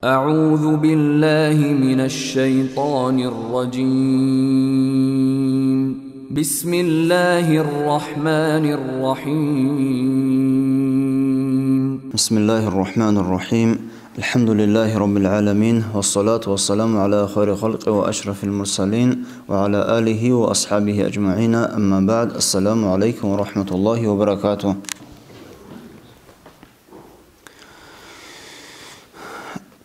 أعوذ بالله من الشيطان الرجيم. بسم الله الرحمن الرحيم. بسم الله الرحمن الرحيم. الحمد لله رب العالمين، والصلاة والسلام على خير خلق وأشرف المرسلين وعلى آله وأصحابه أجمعين. أما بعد، السلام عليكم ورحمة الله وبركاته.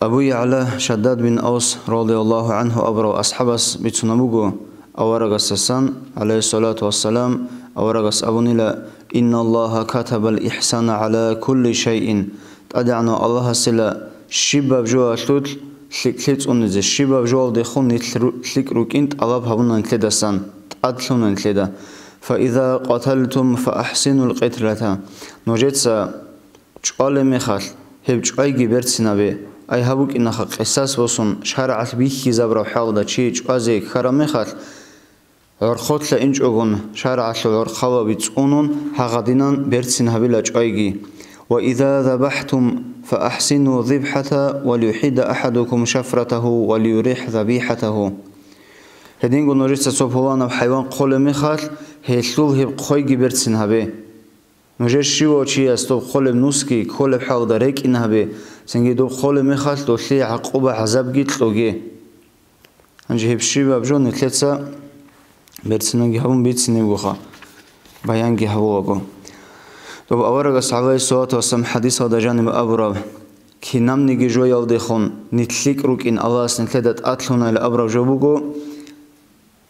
أبو يعلى شداد بن أوس رضي الله عنه أبرو أصحابس بتنبوغو أورغس السن عليه الصلاة والسلام أورغس أبونيلا إن الله كتب الإحسان على كل شيء تدعنا الله سلا شباب جوا شلوت لكلت أنزل شباب جوا دخون لكروك إنت الله بهونا نتلدا سن تأدلونا نتلدا فإذا قتلتم فأحسنوا القتلة نوجد سا جوال مخال هب جوال جبرت سنابي أي هبوك إنها قصص وصن شرعت بيخي زبر حالدا چيج وازي كرامخال عرخوت لإنج أغن شرعت العرخوا بيتسونون هغدينان برسين هبيلا جوالجي وإذا ذبحتم فأحسنوا ذبحة وليحيد أحدكم شفرته وليريح ذبيحته هدينغو نوريسا صوبهوانا بحيوان قول مخال هيشلول هب قويجي برسين هبي نوجه شیو چی است تو خال نوسکی خال حال دارک این هبه سنگی دو خال میخواد تو لی عقوبه عذاب گیت لوگه انجه هب شیو بجون نتلتسا برسنگی هبون بیتسنی بخا بیانگی هوا گو تو باورگ صحابه سوات و سم حدیث ها دجانب ابراب کی نم نگی جوی آل دخون نتلیک روک این الله است نتلدت اتلونه لابراب جو بگو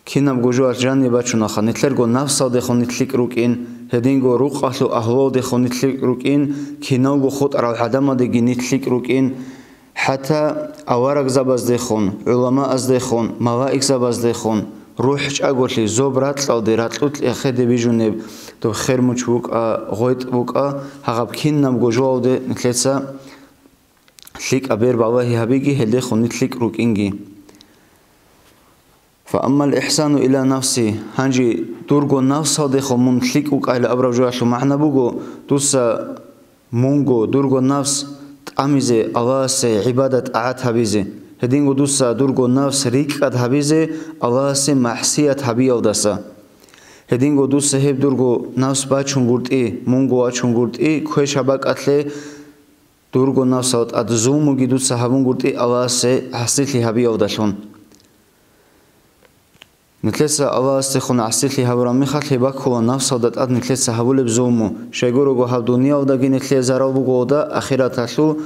کی نم گوجو جانی بچونا خا نتلرگو نفس آل دخون نتلیک روک این هدينغو روق أهلو أهلو دخو نتلك روكين كينوغو خط أرى الحدامة دي نتلك روكين حتى أورق زباز دخون علماء أز دخون ملائك زباز دخون روحش أقول لي زوبرات لو ديرات لوت أخذ بيجونب تو خير مشوك غويت بوك هغب كين نمغو جوال دي نتلتسا تلك أبير بالله هبيجي هدخو نتلك روكينجي فأما الإحسان إلى نفسي هنجي دورغو نفسه دخو منتلك وكايل أبرو جواشو معنا بوغو دوسا مونغو دورغو نفس تأميزي الله سي عبادة أعاد هبيزي هدينغو دوسا دورغو نفس ريكات هبيزي الله سي محسيات هبيل دسا هدينغو دوسا هب دورغو نفس باچون گورد مونغو آچون گورد كوش هباك أتلي دورغو نفس أدزومو دوسا هبون گورد الله سي حسيتلي هبيل دشون نتلسا الله استخون عسيتلي هبرا مخات لباك هو نفس هدات أد نتلسا هبول بزومو شايقورو گو هب دنيا وداقي نتلي زرابو قودا أخيرا تحلو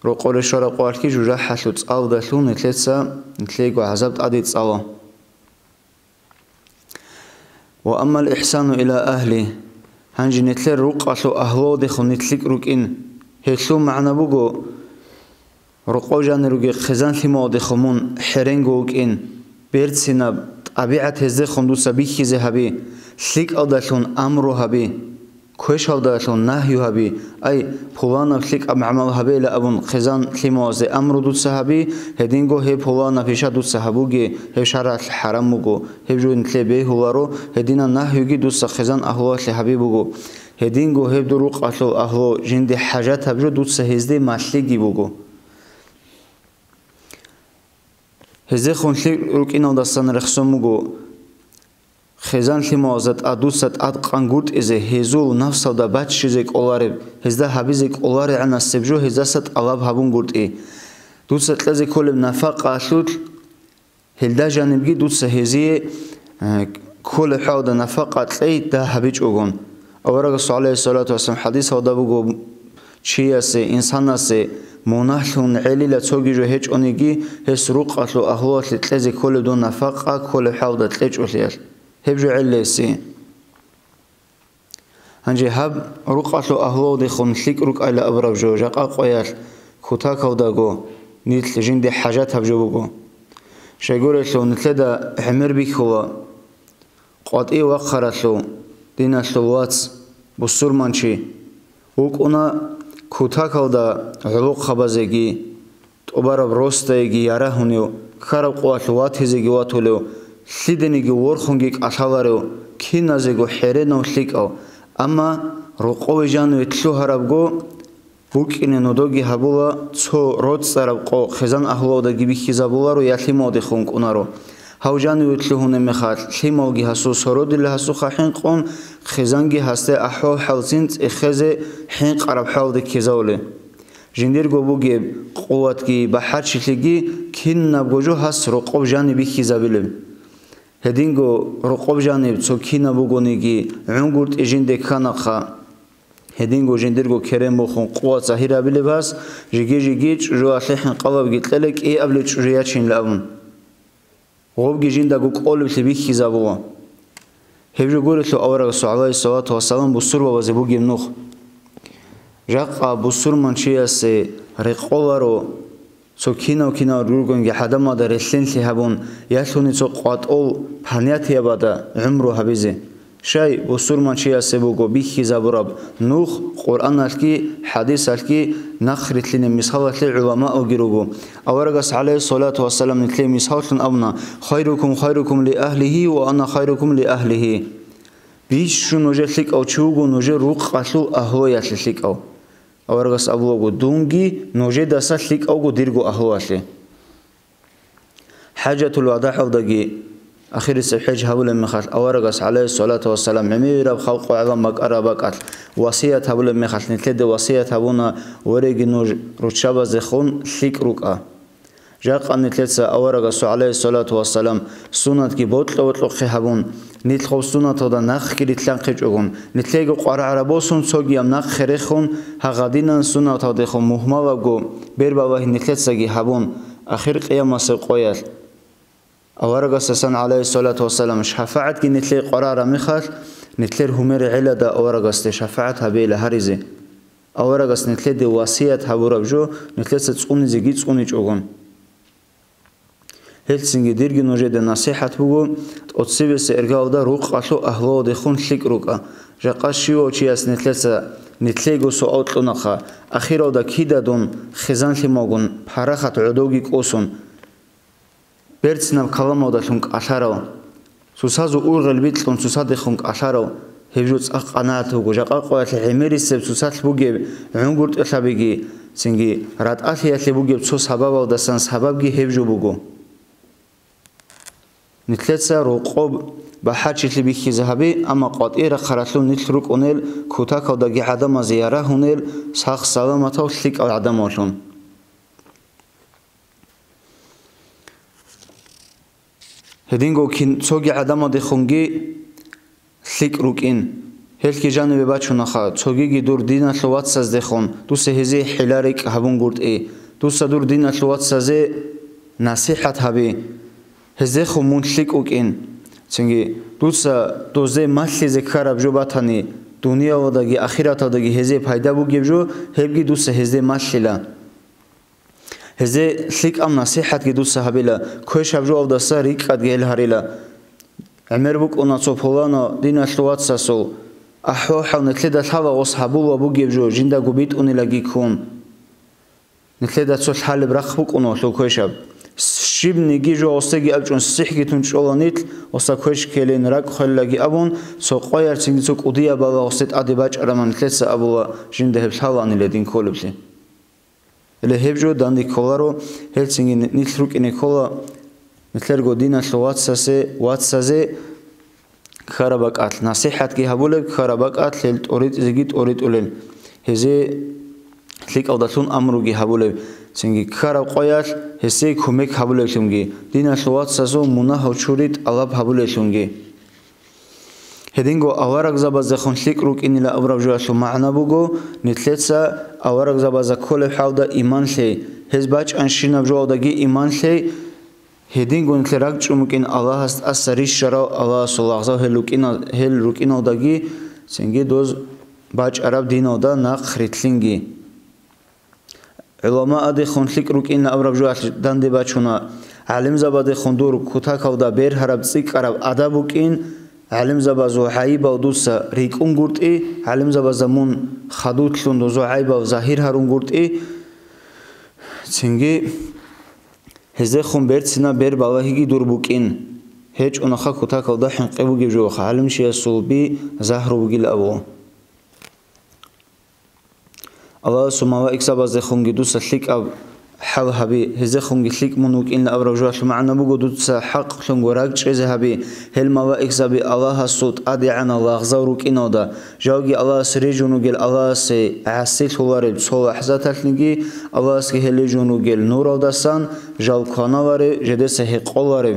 رو قول شارا قواركي جوجا حلو تسعال دحلو نتلسا نتلي قو عذابت أدي تسعالا وأما الإحسان إلى أهلي هنجي نتلي روق أحلو أهلو دخو نتليك روك إن هيتلو معنا بوغو روقو جاني روغي خزان ثمو دخمون حرنگو إن بيرتسينا طبيعة هزي خندوسا بيخي زي هبي سليك أدالون أمرو هبي كوش أدالون نهيو هبي أي بولانا سليك أمعمل هبي لأبون خزان كلمة زي أمرو دوتسا هبي هدينغو هي بولانا فيشا دوتسا هبوغي هي شرع الحرموغو هي جو نتلي بيه هوارو هدينا نهيوغي دوتسا خزان أهوات لحبي بوغو هدينغو هي دروق أهلو أهلو جندي حاجات هبجو دوتسا هزدي ماشليغي بوغو هزي خونشلي روكينو داستان رخصوموغو خزان لموازات أدوسات أدقانغورت إزي هزو نفسه دا باتشيزيك أولاري هزدا حبيزيك أولاري عنا السبجو هزدا سات ألاب هبونغورت إي دوسات لازي كولب نفاق أشلوت هلدا جانبجي دوسا هزي كل حاودا نفاق أتلي دا حبيج أغون أورغ عليه الصلاة والسلام حديث هودا بوغو چي أسي إنسان أسي مناحلون عليلة توجيجو هيج أنيجي هسروق أتلو أهوات لتلزي كل دون نفاقة كل حاوضة تلج أثير هبجو عليسي هنجي هب روق أتلو أهوات يخون تلك روق أيلا أبراب جو جاق أقويال كوتاك وداغو نيتل جندي حاجات هبجو بغو شايقول أتلو نتلدا حمر بيك هو قاد إيه وقر أتلو دين أتلو واتس بصور منشي وقونا كوتاك ودا علوق خبازيجي تبارب روستايجي يراهونيو كارب قواتلوات هزيجي واتوليو سيدنيجي ورخونجيك أشالاريو كينازيجو حيرينو سليك أو أما رقوي جانو يتلو هربجو букине нодоги хабула цо род цараб қо хезан ахлодаги бихизабуларо ятлимоди хункунаро ҳавҷани утлиҳуне мехат лималги ҳасу сородили ҳасу хахин қон хезанги ҳасте аҳо ҳалзин цехезе хин қарабҳалди кезавле жиндирго буге қувватги ба ҳар чихлиги кин набгожу ҳаст руқоб жани бихизабиле ҳединго руқоб жани цо кина бугониги унгурт ижинде канаха ҳединго жиндирго керем бохун қувват заҳирабиле бас жиги чужу аслихин қалабги тлелек и абли чужу ячин лавун ғобги жиндагу қолибли бихизабуа ҳевжу гурилу аварагасу алайҳи салату вассалам бусур бавази бугим нух жаққа бусурман чиясе реқоларо цо кинав рургонги ҳадамада реслинли ҳабун ялуни цо қуатол панятия бада умру ҳабизе шай бусурман чиясе буго бихизабураб нух қуръан алки ҳадис алки нахритлине мисалатли улама огиругу аварагас алайҳи салату вассалам нитле мисалтун абна хайрукум ли аҳлиҳи ва ана хайрукум ли аҳлиҳи бишу нуже ликав чугу нуже руқ қаслу аҳло ясли ликав аварагас аблогу дунги нуже даса ликавгу диргу аҳло асли ҳаҷатул вада ҳавдаги ахири сабҳеҷ ҳабуле мехат аварагас алайҳи салату вассалам мемираб халқу алам макара бакат васият ҳабуле мехат нитледе васият ҳабуна вареги нуж ручабазе хун лик рука жаққа нитлеца аварагасу алайҳи салату вассалам сунатги ботлоқи ҳабун нитлхоб сунатода нахки ритланқи чугун нитлего қвараарабосун цогиам нақ херехун ҳағадинан сунатодехун муҳмавагу бербаваҳи нитлецаги ҳабун ахир қиямасе қоял аварагас асан алайҳи салату вассалам шафаъатги нитле қвараара мехат нитлер ҳумери cilada аварагасте шафаъат ҳабела ҳаризе аварагас нитледе васият ҳабурабжу нитлеца цӀунизиги цӀуни чӀугун ҳелсинги дирги нужеде насиҳат бугу тӀоцибесе эргавда руқ алу аҳлоодехун лик рука жаққа шиво чияс нитлеца нитлего суал тлунаха ахиравда кидадун хизанли могун парахат ӯдоги кӯсун берцинаб каламодалун кӀаларав сусазу урғел битлун сусадехун кӀаларав ҳевжу цӀах қанаатугу жаққа қоятли ҳемерисеб сусатли бугеб унгурт илабиги синги радъатли ятли бугеб цо сабабавдасан сабабги ҳевжу бугу нитлеца руқоб ба ҳар чихли бихизаҳаби ама қатъира қаратлу нитл рукъунел кӯтакавдаги ҳадама зияраҳунел сах саламатав лик адамолун ҳединго ки цоги адамаде хунги лик рукъин ҳелки жанибе бачунаха цогиги дур диналу ватсаздехун дусе ҳезе ҳиларик ҳабун гурдъи дуса дур диналу ватсазе насиҳат ҳаби ҳезеху мун лик укъин цинги дуса дозе маллизе карабжу батани дунявадаги ахиратадаги ҳезе пайда бугебжу ҳебги дуса ҳезе маллила ҳезе лик ам насиҳатги дуса ҳабила кӯшабжу авдаса рикъатги ҳелҳарила умер букъуна цо полано диналу ватсасу аҳоҳав нитледа лъавағос ҳабулва бугебжу жиндагу битъунилаги кун нитледа цо лъалиб рах букъуналу кӯшаб шибниги жо остеги абчун сиҳгитун чӀоланитл оса кӯш келен рак хеллаги абун цо қояр цинги цо кӀудия бала остет ади бачӀарама нитлеца абула жинда ҳеб лъаваъниле дин колибли эле ҳебжу данди коларо ҳел цинги нитл рукъини кола нитлерго диналу ватсазе карабакъат насиҳатги ҳабулеб карабакъат ҳел тӀоритъизиги тӀоритӀулел ҳезе лик авдатун амруги ҳабулеб цинги караб қоял ҳесе кӯмек ҳабулелунги диналу ватсазу мунаҳу чурит алаб ҳабулелунги ҳединго аварак забазехун лик рукъинила абрабжуалу маъна бугу нитлеца аварак забаза колеб ҳавда иманле ҳез бачӀан шинабжуавдаги иманле ҳединго нитле рак чӀумукин аллаҳ аст аса ришшара аллаҳасу лағзав ҳел рукъинавдаги цинги доз бачӀараб динавда нақ ритлинги улама адехун лик рукъина абрабжуалу данди бачуна алим забадехун дур кӯтакавда берҳараб цӀикараб ада букин алим забазу ҳаибав дуса рикӀун гурдъи алим забазамун хадутлун дузу ҳаибав заҳир ҳарун гурдъи цинги ҳезехун берцина бер балаҳиги дур букин ҳеҷ унаха кӯтакавда ҳинқи бугибжуаха алим шиясулби заҳру бугил абу Allah sumava iksabaz khungi dusa lik ab حو هبي هذا خونج خليك منوك إن أبرجوات معنا بوجود حق خونج وراك شيء هبي هل ما وإكسبي الله الصوت أدي عن الله غزاروك إنه ده جاوجي الله سريجونو جل الله سي عسيت هوارد صول حزات النجي الله سك هليجونو جل نور الدسان جال كانا واري جدس هيق واري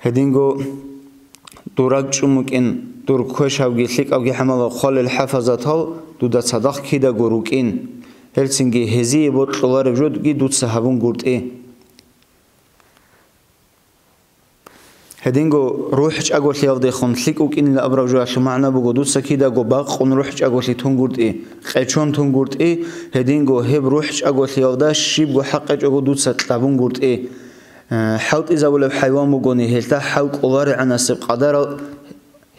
هدينجو دوراك شموك إن دور كوش هوجي خليك أوجي حمل خال الحفظات هال دودا صدق كده جروك إن هلسنجي هزي بطلار بجود جي دوت سحبون قرط إيه هدينجو روحش أقول لي أفضل خون ثقوك إن الأبرجوا عشان معنا بقول سكيدا جو باق ون روحش أقول لي تون قرط إيه خيشون تون قرط إيه هدينجو هب روحش أقول لي أفضل شيب جو حقج أقول دوت ستلعبون قرط إيه حوت إذا ولا بحيوان بقولي هلتا حوك أولار عنا سب قدر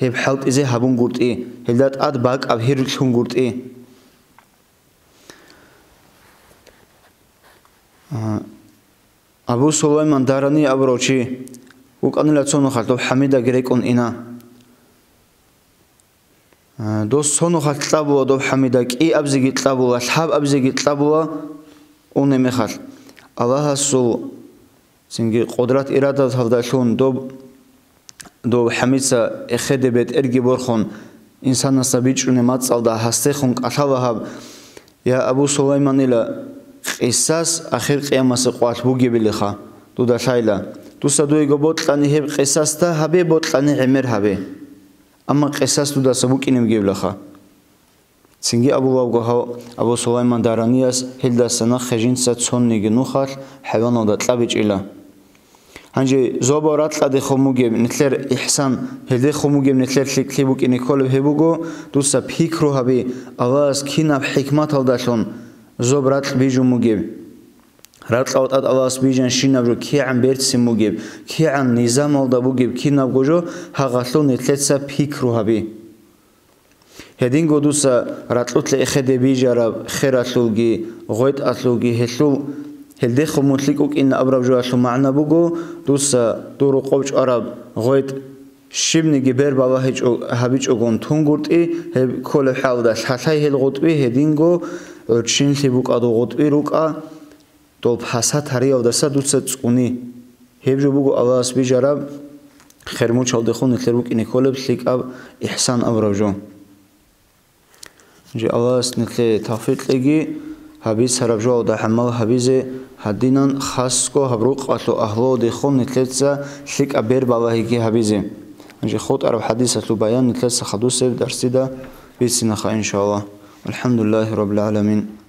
هب حوت إذا هبون قرط إيه هلدات أد باق أبهر تون قرط إيه أبو سليمان داراني أبروشي وكأن لا تصونو خالتو حميدة غريكون إنا دو صونو خالتو دو حميدة كي أبزيجي تلابو أصحاب أبزيجي تلابو ونمي خال الله سو سنجي قدرات إرادة هفداشون دو حميدة إخد بيت إرجي برخون إنسان نصبيج ونمات صالدا هستيخون أشالهاب يا أبو سليمان إلى قصاص آخر قيامة سقوات بوجي بالخا دودا شايلا دوسا دوي قبوت لاني هب قصاص تا هبي بوت لاني عمر هبي أما قصاص دودا سبوك إنم جيب لخا سنجي أبو سليمان دارانياس هلدا سنة خجين ساتسون نيجنو خال حيوان ودا تلابيج إلا هنجي زوبارات لدي خموجي نتلر إحسان هلدي خموجي نتلر تليبوك إني كل بهبوجو دوسا بيكرو هبي الله كينا بحكمات هلداشون زوبرات بيجو مجيب رات لوت أد الله سبيجان شينا برو كي عن بيرت سموجيب كي عن نظام الله بوجيب كي نبجو هغلون نتلتسا بيكرو هبي هدين قدوسا رات لوت لإخد بيجارب خيراتلوجي غويت أتلوجي هلدي خموتليكوك إن أبرجو أشلو معنا بوجو دوسا دورو قوش عرب غويت شبني جبر بابا هبيج أقون تونغورت إيه هب كل حال ده حتى هالغوت إيه هدينجو أرشين لبوك أدو غوت إيه روكا طب حسات هري أو دسا دوت ستقوني هب جو بوجو الله سبي جرب خيرمو شال دخون نتلبوك إني كل بسليك أب إحسان أبرجو جي الله سنتلي تافيت لجي هبيز هربجو ده حمل هبيزه هدينان خاصكو هبروق أتلو أهلو دخون نتلتسا شليك أبير بابا هيكي هبيزه نجي خود أرب حديثة لبيان نتلسى خدوسة درسي ده بيسنخا إن شاء الله الحمد لله رب العالمين.